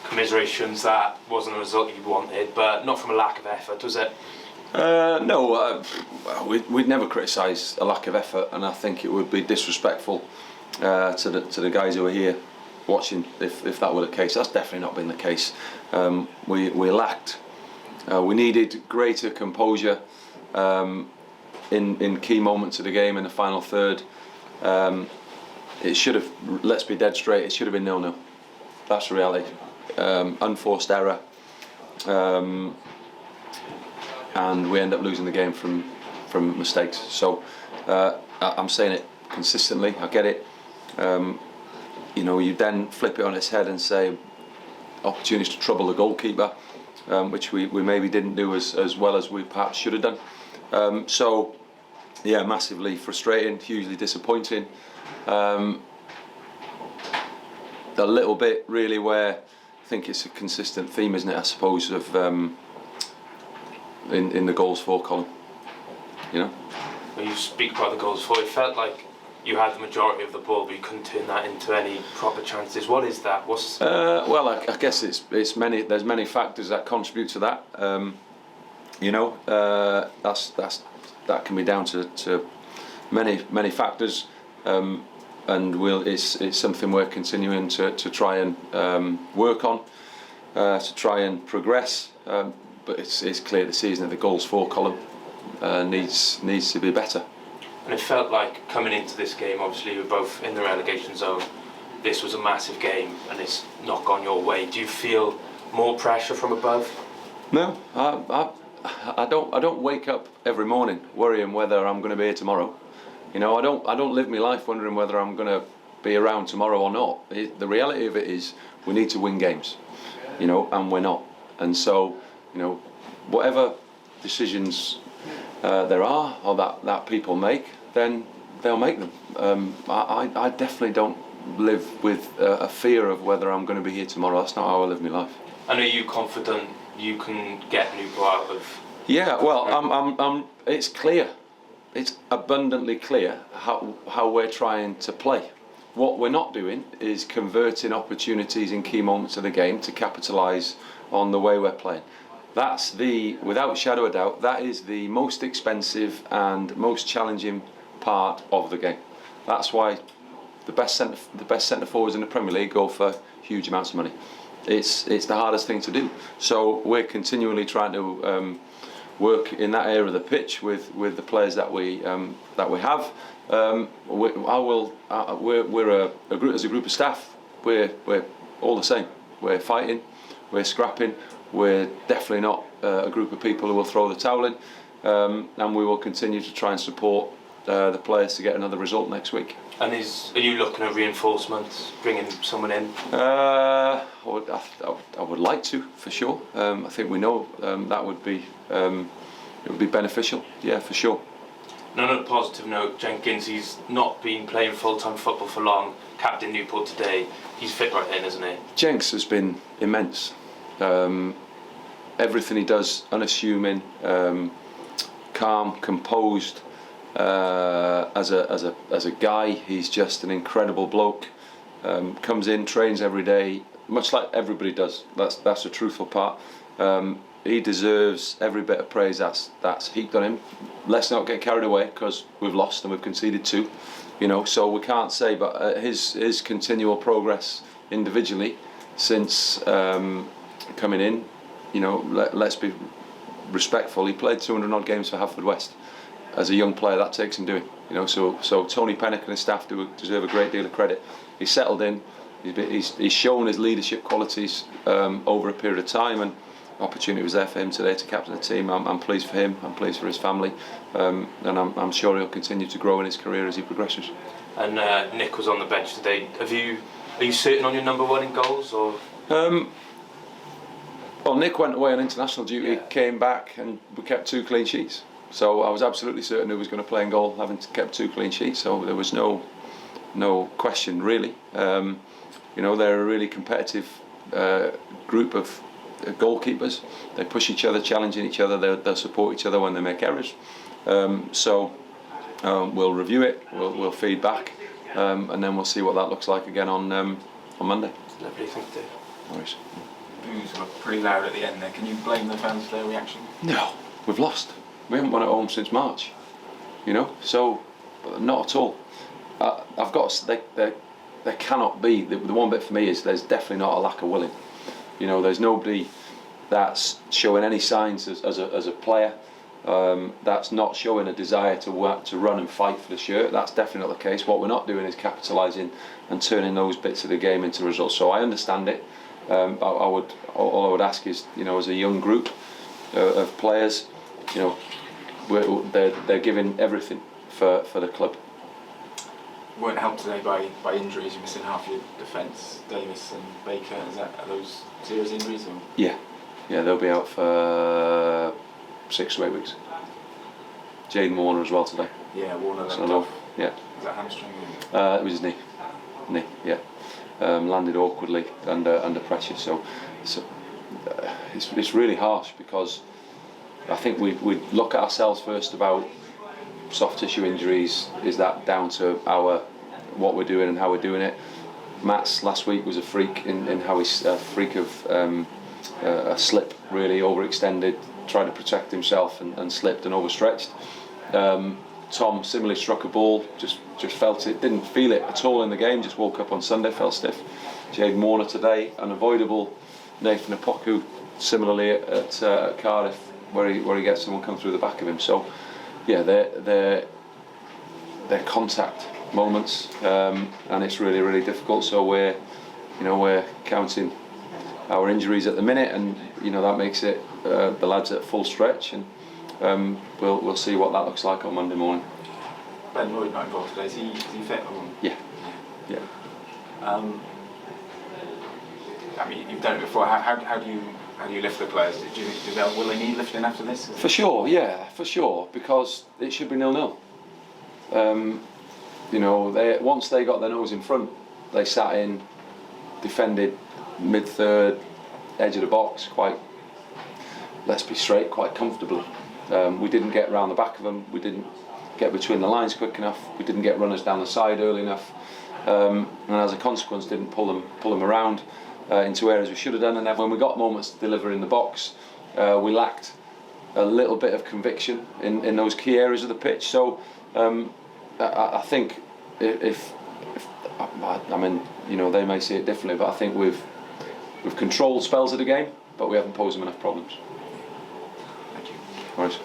commiserations, that wasn't a result you wanted, but not from a lack of effort, was it? No, we'd never criticise a lack of effort, and I think it would be disrespectful to the guys who are here watching if that were the case. That's definitely not been the case. We lacked. We needed greater composure in key moments of the game in the final third. It should have. Let's be dead straight. It should have been 0-0. That's the reality. Unforced error. And we end up losing the game from mistakes. So I'm saying it consistently. I get it. You then flip it on its head and say opportunities to trouble the goalkeeper, which we maybe didn't do as well as we perhaps should have done. So yeah, massively frustrating, hugely disappointing. A little bit really where I think it's a consistent theme, isn't it? I suppose of in the goals for column. When you speak about the goals for, it felt like you had the majority of the ball, but you couldn't turn that into any proper chances. What is that? Well, I guess it's many. There's many factors that contribute to that. That can be down to many factors, and it's something we're continuing to try and work on, to try and progress. But it's clear the season that the goals for column needs to be better. And it felt like coming into this game, obviously you were both in the relegation zone, this was a massive game and it's not gone your way. Do you feel more pressure from above? No, I don't wake up every morning worrying whether I'm going to be here tomorrow. I don't live my life wondering whether I'm going to be around tomorrow or not. The reality of it is we need to win games, and we're not. And so, whatever decisions there are or that people make, then they'll make them. I definitely don't live with a fear of whether I'm going to be here tomorrow. That's not how I live my life. And are you confident you can get Newport out of? Yeah, well, it's clear. It's abundantly clear how we're trying to play. What we're not doing is converting opportunities in key moments of the game to capitalise on the way we're playing. That's without shadow of doubt, that is the most expensive and most challenging part of the game. That's why the best centre forwards in the Premier League go for huge amounts of money. It's the hardest thing to do. So we're continually trying to work in that area of the pitch with the players that we have. We're a group, as a group of staff. We're all the same. We're fighting. We're scrapping. We're definitely not a group of people who will throw the towel in, and we will continue to try and support the players to get another result next week. And are you looking at reinforcements, bringing someone in? I would like to, for sure. I think we know that would be it would be beneficial. Yeah, for sure. And on a positive note, Jenkins, he's not been playing full-time football for long. Captain Newport today. He's fit right in, isn't he? Jenks has been immense. Everything he does, unassuming, calm, composed. As a guy, he's just an incredible bloke. Comes in, trains every day, much like everybody does. That's the truthful part. He deserves every bit of praise that's heaped on him. Let's not get carried away because we've lost and we've conceded 2. So we can't say, but his continual progress individually since coming in, let's be respectful. He played 200 odd games for Haverfordwest. As a young player, that takes him doing. So Tony Pennock and his staff deserve a great deal of credit. He's settled in. He's shown his leadership qualities over a period of time, and opportunity was there for him today to captain the team. I'm pleased for him. I'm pleased for his family, and I'm sure he'll continue to grow in his career as he progresses. And Nick was on the bench today. Are you certain on your number 1 in goals, or? Well, Nick went away on international duty, came back, and we kept 2 clean sheets. So I was absolutely certain who was going to play in goal, having kept 2 clean sheets. So there was no question really. They're a really competitive group of goalkeepers. They push each other, challenging each other. They'll support each other when they make errors. We'll review it. We'll feed back, and then we'll see what that looks like again on Monday. Lovely, thank you. No worries. boos were pretty loud at the end there. Can you blame the fans for their reaction? No, we've lost. We haven't won at home since March. You know, so not at all. I've got. There cannot be. The one bit for me is there's definitely not a lack of willing. You know, there's nobody that's showing any signs as a player. That's not showing a desire to work, to run and fight for the shirt. That's definitely not the case. What we're not doing is capitalising and turning those bits of the game into results. So I understand it. All I would ask is, you know, as a young group of players, you know, they're giving everything for the club. You weren't helped today by injuries. You're missing half your defence, Davis and Baker. Are those serious injuries? Or? Yeah, they'll be out for 6 to 8 weeks. Jaden Warner as well today. Yeah, Warner. So yeah. Is that hamstring? It was his knee. Yeah. Landed awkwardly under pressure. So it's really harsh, because I think we look at ourselves first about soft tissue injuries. Is that down to what we're doing and how we're doing it? Matt's last week was a freak in how he's a freak of a slip, really overextended, tried to protect himself and slipped and overstretched. Tom similarly struck a ball, just felt it, didn't feel it at all in the game, just woke up on Sunday, felt stiff. Jaden Warner today, unavoidable. Nathan Apoku similarly at Cardiff, where he gets someone come through the back of him. So yeah, they're contact moments, and it's really, really difficult. So we're counting our injuries at the minute, and you know that makes it the lads at full stretch, and we'll see what that looks like on Monday morning. Ben Lloyd not involved today. Is he fit? Or? Yeah. I mean, you've done it before. How do you lift the players? Will they need lifting after this? For sure, because it should be 0-0. You know, once they got their nose in front, they sat in, defended mid-third, edge of the box, quite comfortably. We didn't get round the back of them. We didn't get between the lines quick enough. We didn't get runners down the side early enough, and as a consequence, didn't pull them around into areas we should have done. And then when we got moments to deliver in the box, we lacked a little bit of conviction in those key areas of the pitch. So I think if I mean, you know, they may see it differently, but I think we've controlled spells of the game, but we haven't posed them enough problems. Thank you. All right.